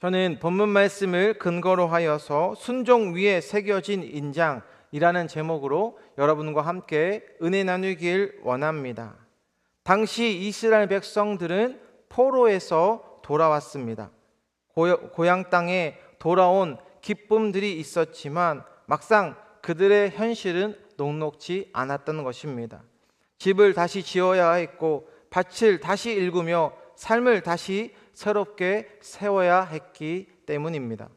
저는 본문 말씀을 근거로 하여서 순종 위에 새겨진 인장이라는 제목으로 여러분과 함께 은혜 나누길 원합니다. 당시 이스라엘 백성들은 포로에서 돌아왔습니다. 고향 땅에 돌아온 기쁨들이 있었지만 막상 그들의 현실은 녹록지 않았던 것입니다. 집을 다시 지어야 했고 밭을 다시 일구며 삶을 다시 새롭게 세워야 했기 때문입니다.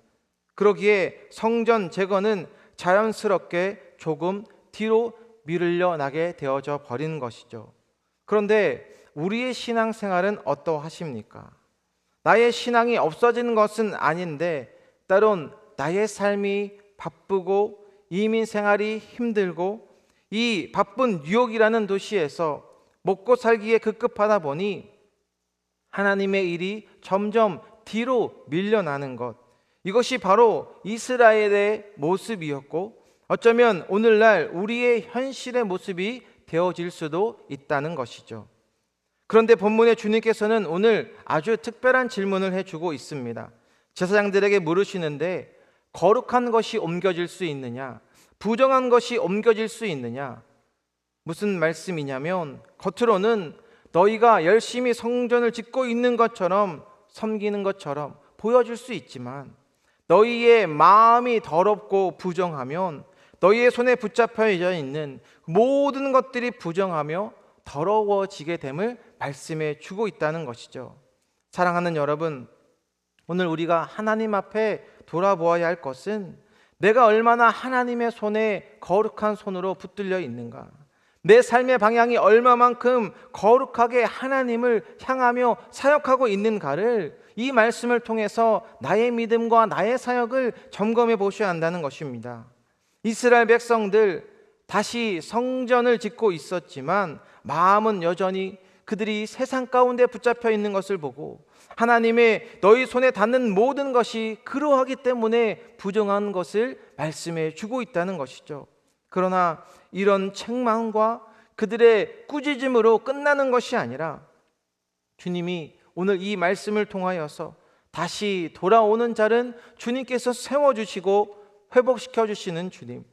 그러기에 성전 재건은 자연스럽게 조금 뒤로 미루려 나게 되어져 버린 것이죠. 그런데 우리의 신앙생활은 어떠하십니까? 나의 신앙이 없어지는 것은 아닌데 때론 나의 삶이 바쁘고 이민 생활이 힘들고 이 바쁜 뉴욕이라는 도시에서 먹고 살기에 급급하다 보니 하나님의 일이 점점 뒤로 밀려나는 것, 이것이 바로 이스라엘의 모습이었고 어쩌면 오늘날 우리의 현실의 모습이 되어질 수도 있다는 것이죠. 그런데 본문의 주님께서는 오늘 아주 특별한 질문을 해주고 있습니다. 제사장들에게 물으시는데 거룩한 것이 옮겨질 수 있느냐? 부정한 것이 옮겨질 수 있느냐? 무슨 말씀이냐면 겉으로는 너희가 열심히 성전을 짓고 있는 것처럼 섬기는 것처럼 보여줄 수 있지만 너희의 마음이 더럽고 부정하면 너희의 손에 붙잡혀 있는 모든 것들이 부정하며 더러워지게 됨을 말씀해 주고 있다는 것이죠. 사랑하는 여러분, 오늘 우리가 하나님 앞에 돌아보아야 할 것은 내가 얼마나 하나님의 손에 거룩한 손으로 붙들려 있는가, 내 삶의 방향이 얼마만큼 거룩하게 하나님을 향하며 사역하고 있는가를 이 말씀을 통해서 나의 믿음과 나의 사역을 점검해 보셔야 한다는 것입니다. 이스라엘 백성들 다시 성전을 짓고 있었지만 마음은 여전히 그들이 세상 가운데 붙잡혀 있는 것을 보고 하나님의 너희 손에 닿는 모든 것이 그러하기 때문에 부정한 것을 말씀해 주고 있다는 것이죠. 그러나 이런 책망과 그들의 꾸짖음으로 끝나는 것이 아니라 주님이 오늘 이 말씀을 통하여서 다시 돌아오는 자는 주님께서 세워주시고 회복시켜 주시는 주님,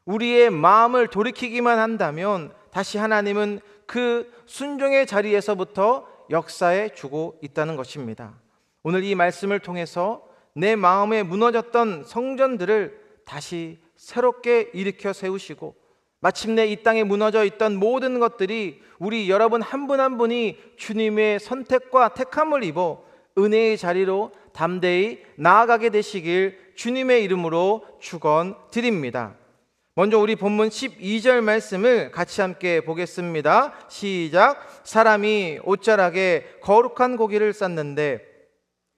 우리의 마음을 돌이키기만 한다면 다시 하나님은 그 순종의 자리에서부터 역사해 주고 있다는 것입니다. 오늘 이 말씀을 통해서 내 마음에 무너졌던 성전들을 다시 새롭게 일으켜 세우시고 마침내 이 땅에 무너져 있던 모든 것들이 우리 여러분 한 분 한 분이 주님의 선택과 택함을 입어 은혜의 자리로 담대히 나아가게 되시길 주님의 이름으로 축원드립니다. 먼저 우리 본문 12절 말씀을 같이 함께 보겠습니다. 시작. 사람이 옷자락에 거룩한 고기를 쌌는데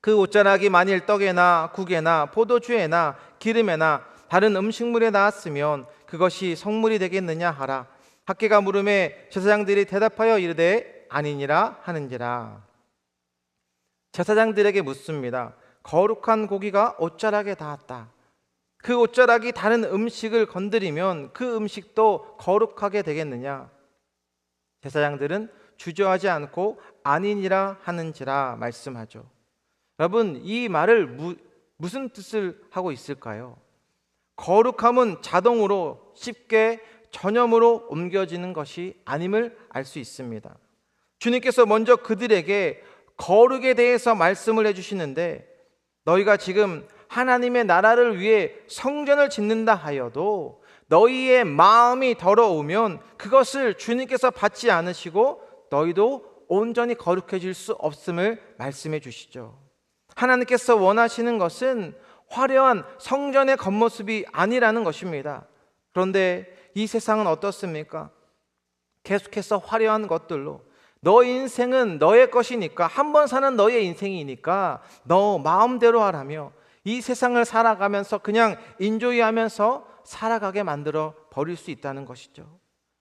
그 옷자락이 만일 떡에나 국에나 포도주에나 기름에나 다른 음식물에 나왔으면 그것이 성물이 되겠느냐 하라. 학개가 물음에 제사장들이 대답하여 이르되 아니니라 하는지라. 제사장들에게 묻습니다. 거룩한 고기가 옷자락에 닿았다. 그 옷자락이 다른 음식을 건드리면 그 음식도 거룩하게 되겠느냐? 제사장들은 주저하지 않고 아니니라 하는지라 말씀하죠. 여러분, 이 말을 무슨 뜻을 하고 있을까요? 거룩함은 자동으로 쉽게 전염으로 옮겨지는 것이 아님을 알 수 있습니다. 주님께서 먼저 그들에게 거룩에 대해서 말씀을 해주시는데 너희가 지금 하나님의 나라를 위해 성전을 짓는다 하여도 너희의 마음이 더러우면 그것을 주님께서 받지 않으시고 너희도 온전히 거룩해질 수 없음을 말씀해 주시죠. 하나님께서 원하시는 것은 화려한 성전의 겉모습이 아니라는 것입니다. 그런데 이 세상은 어떻습니까? 계속해서 화려한 것들로 너 인생은 너의 것이니까, 한 번 사는 너의 인생이니까 너 마음대로 하라며 이 세상을 살아가면서 그냥 인조이하면서 살아가게 만들어 버릴 수 있다는 것이죠.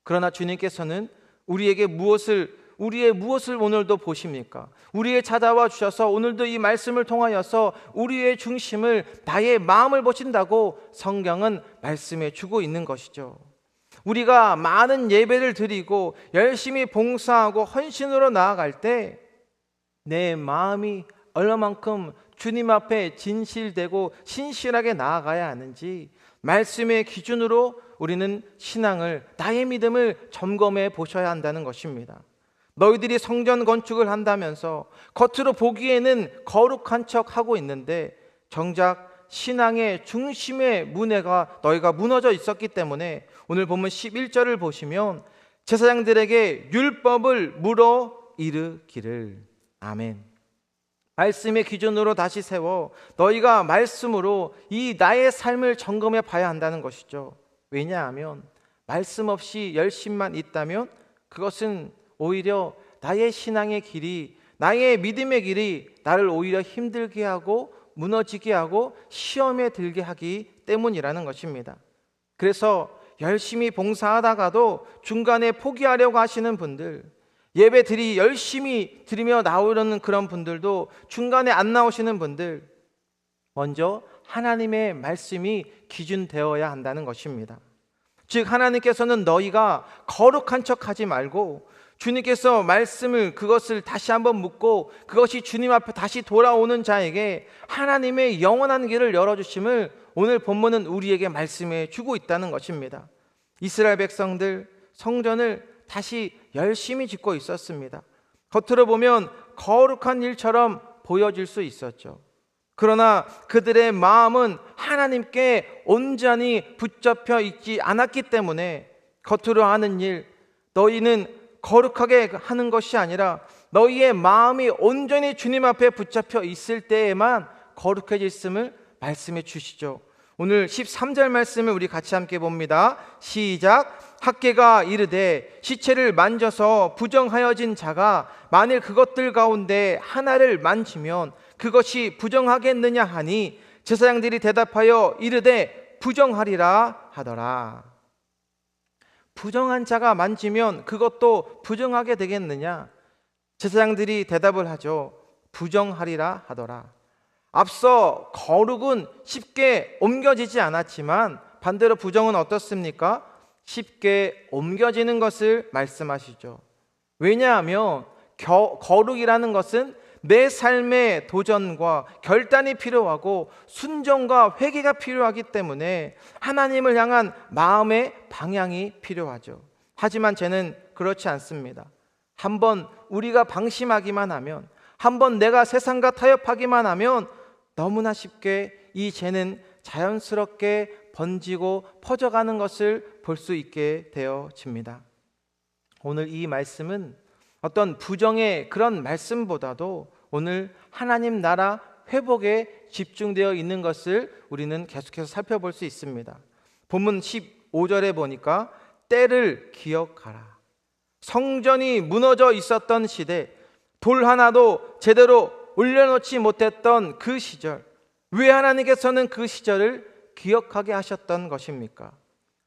그러나 주님께서는 우리의 무엇을 오늘도 보십니까? 우리의 찾아와 주셔서 오늘도 이 말씀을 통하여서 우리의 중심을, 나의 마음을 보신다고 성경은 말씀해 주고 있는 것이죠. 우리가 많은 예배를 드리고 열심히 봉사하고 헌신으로 나아갈 때 내 마음이 얼마만큼 주님 앞에 진실되고 신실하게 나아가야 하는지 말씀의 기준으로 우리는 신앙을, 나의 믿음을 점검해 보셔야 한다는 것입니다. 너희들이 성전 건축을 한다면서 겉으로 보기에는 거룩한 척 하고 있는데 정작 신앙의 중심의 문해가 너희가 무너져 있었기 때문에 오늘 본문 11절을 보시면 제사장들에게 율법을 물어 이르기를. 아멘. 말씀의 기준으로 다시 세워 너희가 말씀으로 이 나의 삶을 점검해 봐야 한다는 것이죠. 왜냐하면 말씀 없이 열심만 있다면 그것은 오히려 나의 신앙의 길이, 나의 믿음의 길이 나를 오히려 힘들게 하고 무너지게 하고 시험에 들게 하기 때문이라는 것입니다. 그래서 열심히 봉사하다가도 중간에 포기하려고 하시는 분들, 예배 열심히 드리며 나오려는 그런 분들도 중간에 안 나오시는 분들, 먼저 하나님의 말씀이 기준되어야 한다는 것입니다. 즉 하나님께서는 너희가 거룩한 척하지 말고 주님께서 말씀을 그것을 다시 한번 묻고 그것이 주님 앞에 다시 돌아오는 자에게 하나님의 영원한 길을 열어주심을 오늘 본문은 우리에게 말씀해 주고 있다는 것입니다. 이스라엘 백성들 성전을 다시 열심히 짓고 있었습니다. 겉으로 보면 거룩한 일처럼 보여질 수 있었죠. 그러나 그들의 마음은 하나님께 온전히 붙잡혀 있지 않았기 때문에 겉으로 하는 일, 너희는 거룩하게 하는 것이 아니라 너희의 마음이 온전히 주님 앞에 붙잡혀 있을 때에만 거룩해졌음을 말씀해 주시죠. 오늘 13절 말씀을 우리 같이 함께 봅니다. 시작. 학개가 이르되 시체를 만져서 부정하여진 자가 만일 그것들 가운데 하나를 만지면 그것이 부정하겠느냐 하니 제사장들이 대답하여 이르되 부정하리라 하더라. 부정한 자가 만지면 그것도 부정하게 되겠느냐? 제사장들이 대답을 하죠. 부정하리라 하더라. 앞서 거룩은 쉽게 옮겨지지 않았지만 반대로 부정은 어떻습니까? 쉽게 옮겨지는 것을 말씀하시죠. 왜냐하면 거룩이라는 것은 내 삶의 도전과 결단이 필요하고 순종과 회개가 필요하기 때문에 하나님을 향한 마음의 방향이 필요하죠. 하지만 죄는 그렇지 않습니다. 한번 우리가 방심하기만 하면, 한번 내가 세상과 타협하기만 하면 너무나 쉽게 이 죄는 자연스럽게 번지고 퍼져가는 것을 볼 수 있게 되어집니다. 오늘 이 말씀은 어떤 부정의 그런 말씀보다도 오늘 하나님 나라 회복에 집중되어 있는 것을 우리는 계속해서 살펴볼 수 있습니다. 본문 15절에 보니까 때를 기억하라. 성전이 무너져 있었던 시대, 돌 하나도 제대로 올려놓지 못했던 그 시절, 왜 하나님께서는 그 시절을 기억하게 하셨던 것입니까?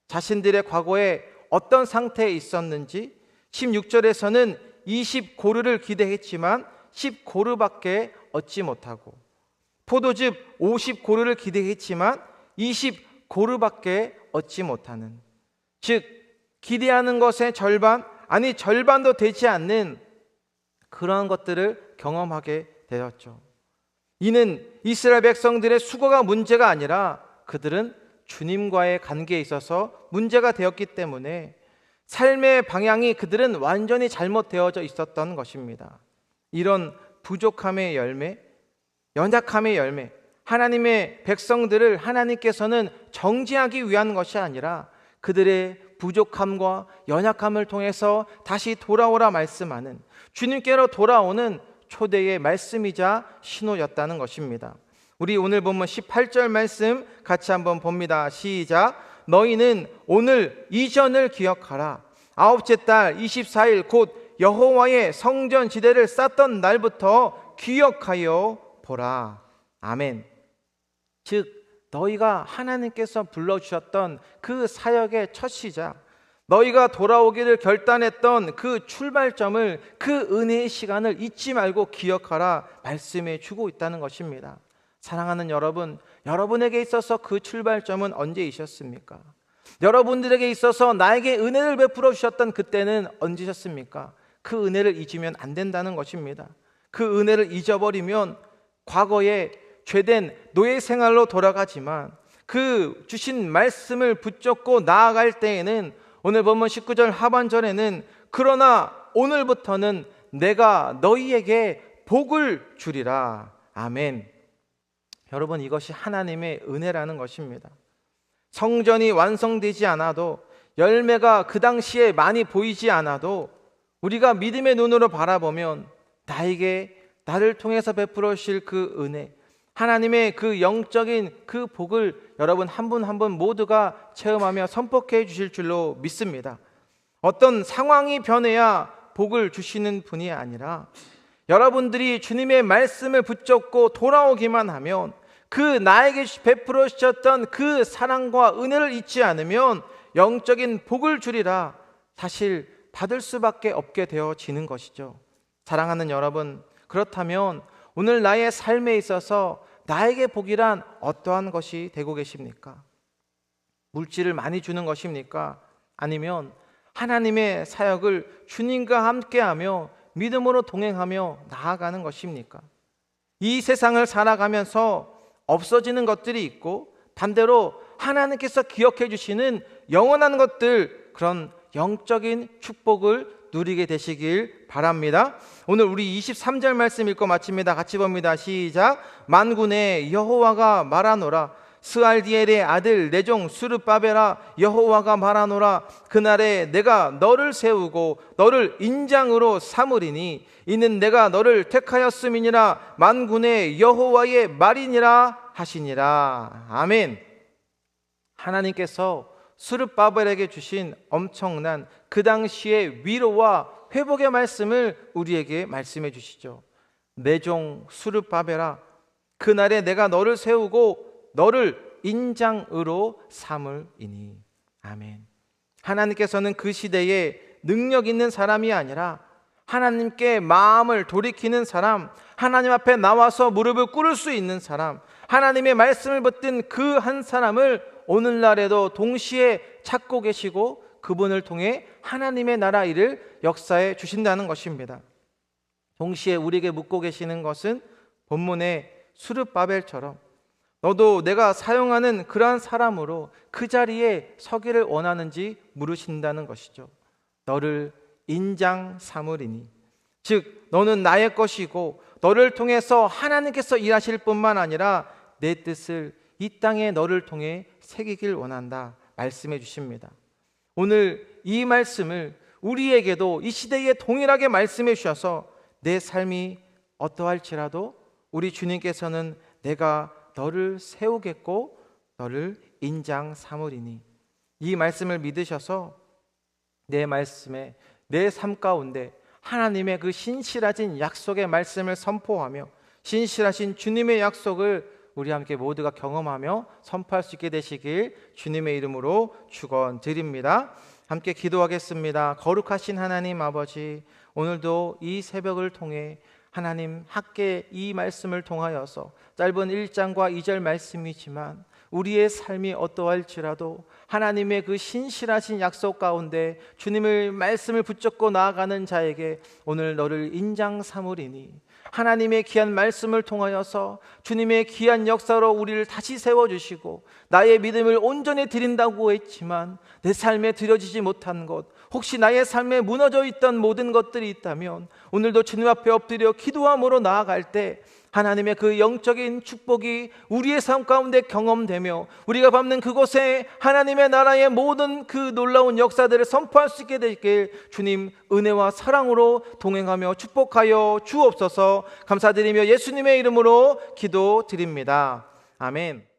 자신들의 과거에 어떤 상태에 있었는지 16절에서는 20고르를 기대했지만 10고르밖에 얻지 못하고, 포도즙 50고르를 기대했지만 20고르밖에 얻지 못하는, 즉 기대하는 것의 절반, 아니 절반도 되지 않는 그러한 것들을 경험하게 되었죠. 이는 이스라엘 백성들의 수고가 문제가 아니라 그들은 주님과의 관계에 있어서 문제가 되었기 때문에 삶의 방향이 그들은 완전히 잘못되어져 있었던 것입니다. 이런 부족함의 열매, 연약함의 열매, 하나님의 백성들을 하나님께서는 정죄하기 위한 것이 아니라 그들의 부족함과 연약함을 통해서 다시 돌아오라 말씀하는, 주님께로 돌아오는 초대의 말씀이자 신호였다는 것입니다. 우리 오늘 본문 18절 말씀 같이 한번 봅니다. 시작. 너희는 오늘 이전을 기억하라. 아홉째 달 24일 곧 여호와의 성전 지대를 쌓던 날부터 기억하여 보라. 아멘. 즉 너희가 하나님께서 불러주셨던 그 사역의 첫 시작, 너희가 돌아오기를 결단했던 그 출발점을, 그 은혜의 시간을 잊지 말고 기억하라 말씀해 주고 있다는 것입니다. 사랑하는 여러분, 여러분에게 있어서 그 출발점은 언제이셨습니까? 여러분들에게 있어서 나에게 은혜를 베풀어 주셨던 그때는 언제셨습니까? 그 은혜를 잊으면 안 된다는 것입니다. 그 은혜를 잊어버리면 과거의 죄된 노예 생활로 돌아가지만 그 주신 말씀을 붙잡고 나아갈 때에는 오늘 본문 19절 하반절에는 그러나 오늘부터는 내가 너희에게 복을 주리라. 아멘. 여러분, 이것이 하나님의 은혜라는 것입니다. 성전이 완성되지 않아도, 열매가 그 당시에 많이 보이지 않아도 우리가 믿음의 눈으로 바라보면 나를 통해서 베풀어 주실 그 은혜, 하나님의 그 영적인 그 복을 여러분 한 분 한 분 모두가 체험하며 선포해 주실 줄로 믿습니다. 어떤 상황이 변해야 복을 주시는 분이 아니라 여러분들이 주님의 말씀을 붙잡고 돌아오기만 하면 그 나에게 베풀어 주셨던 그 사랑과 은혜를 잊지 않으면 영적인 복을 주리라 사실 받을 수밖에 없게 되어지는 것이죠. 사랑하는 여러분, 그렇다면 오늘 나의 삶에 있어서 나에게 복이란 어떠한 것이 되고 계십니까? 물질을 많이 주는 것입니까? 아니면 하나님의 사역을 주님과 함께하며 믿음으로 동행하며 나아가는 것입니까? 이 세상을 살아가면서 없어지는 것들이 있고 반대로 하나님께서 기억해 주시는 영원한 것들, 그런 영적인 축복을 누리게 되시길 바랍니다. 오늘 우리 23절 말씀 읽고 마칩니다. 같이 봅니다. 시작. 만군의 여호와가 말하노라. 스알디엘의 아들 내 종 스룹바벨아, 여호와가 말하노라. 그날에 내가 너를 세우고 너를 인장으로 삼으리니 이는 내가 너를 택하였음이니라. 만군의 여호와의 말이니라 하시니라. 아멘. 하나님께서 스룹바벨에게 주신 엄청난 그 당시의 위로와 회복의 말씀을 우리에게 말씀해 주시죠. 내 종 스룹바벨아, 그날에 내가 너를 세우고 너를 인장으로 삼으리니. 아멘. 하나님께서는 그 시대에 능력 있는 사람이 아니라 하나님께 마음을 돌이키는 사람, 하나님 앞에 나와서 무릎을 꿇을 수 있는 사람, 하나님의 말씀을 붙든 그 한 사람을 오늘날에도 동시에 찾고 계시고 그분을 통해 하나님의 나라 일을 역사해 주신다는 것입니다. 동시에 우리에게 묻고 계시는 것은 본문의 스룹바벨처럼 너도 내가 사용하는 그러한 사람으로 그 자리에 서기를 원하는지 물으신다는 것이죠. 너를 인장 삼으리니, 즉 너는 나의 것이고 너를 통해서 하나님께서 일하실 뿐만 아니라 내 뜻을 이 땅에 너를 통해 새기길 원한다 말씀해 주십니다. 오늘 이 말씀을 우리에게도 이 시대에 동일하게 말씀해 주셔서 내 삶이 어떠할지라도 우리 주님께서는 내가 너를 세우겠고 너를 인장 삼으리니, 이 말씀을 믿으셔서 내 말씀에 내 삶 가운데 하나님의 그 신실하신 약속의 말씀을 선포하며 신실하신 주님의 약속을 우리 함께 모두가 경험하며 선포할 수 있게 되시길 주님의 이름으로 축원드립니다. 함께 기도하겠습니다. 거룩하신 하나님 아버지, 오늘도 이 새벽을 통해 하나님 함께 이 말씀을 통하여서 짧은 1장과 2절 말씀이지만 우리의 삶이 어떠할지라도 하나님의 그 신실하신 약속 가운데 주님의 말씀을 붙잡고 나아가는 자에게 오늘 너를 인장 삼으리니, 하나님의 귀한 말씀을 통하여서 주님의 귀한 역사로 우리를 다시 세워주시고 나의 믿음을 온전히 드린다고 했지만 내 삶에 드려지지 못한 것, 혹시 나의 삶에 무너져 있던 모든 것들이 있다면 오늘도 주님 앞에 엎드려 기도함으로 나아갈 때 하나님의 그 영적인 축복이 우리의 삶 가운데 경험되며 우리가 밟는 그곳에 하나님의 나라의 모든 그 놀라운 역사들을 선포할 수 있게 되길 주님 은혜와 사랑으로 동행하며 축복하여 주옵소서. 감사드리며 예수님의 이름으로 기도드립니다. 아멘.